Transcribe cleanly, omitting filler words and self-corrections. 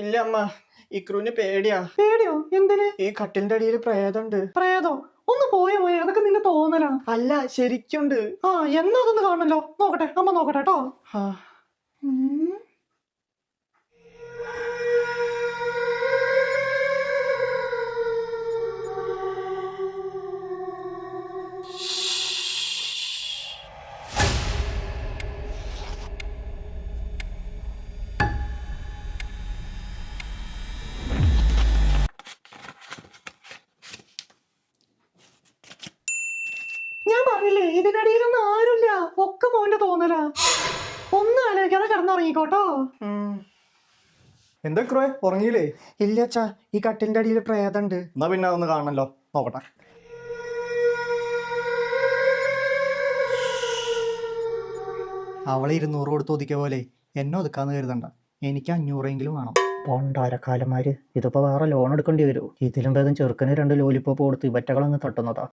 ഇല്ല അമ്മ, ഇക്രൂന് പേടിയാ. പേടിയോ? എന്തിന്? ഈ കട്ടിലിന്റെ അടിയിൽ പ്രേതമുണ്ട്. പ്രേതോ? ഒന്ന് പോയ മോയെ, അതൊക്കെ നിന്നെ തോന്നലാ. അല്ല, ശരിക്കുണ്ട്. ആ, എന്നാ അതൊന്ന് കാണണല്ലോ. നോക്കട്ടെ, അമ്മ നോക്കട്ടെ കേട്ടോ. ഞാൻ പറഞ്ഞില്ലേ, ഇതിനടിയിലൊന്നും ആരുമില്ല, ഒക്കെ മോന്റെ തോന്നലാ. ഒന്നും ആലോചിക്കാതെ കിടന്നുറങ്ങിക്കോട്ടോ. എന്താ ക്രോയെ, ഉറങ്ങിയില്ലേ? ഇല്ല അച്ഛാ, ഈ കട്ടിലിന്റെ അടിയിൽ പ്രേതമുണ്ട്. എന്നാ പിന്നെ അതൊന്ന് കാണണല്ലോ, നോക്കട്ടെ. അവളെ 200 കൊടുത്ത് ഒതുക്കിയ പോലെ എന്നെ ഒതുക്കാന്ന് കരുതണ്ട, എനിക്ക് 500 വേണം. പോണ്ടാരക്കാലന്മാര്, ഇതിപ്പോ വേറെ ലോൺ എടുക്കേണ്ടി വരും. ഇതിലും ഭേദം ചെറുക്കന് 2 ലോലിപ്പോപ്പ് കൊടുത്ത് ഇവറ്റകളങ്ങ് തട്ടുന്നതാ.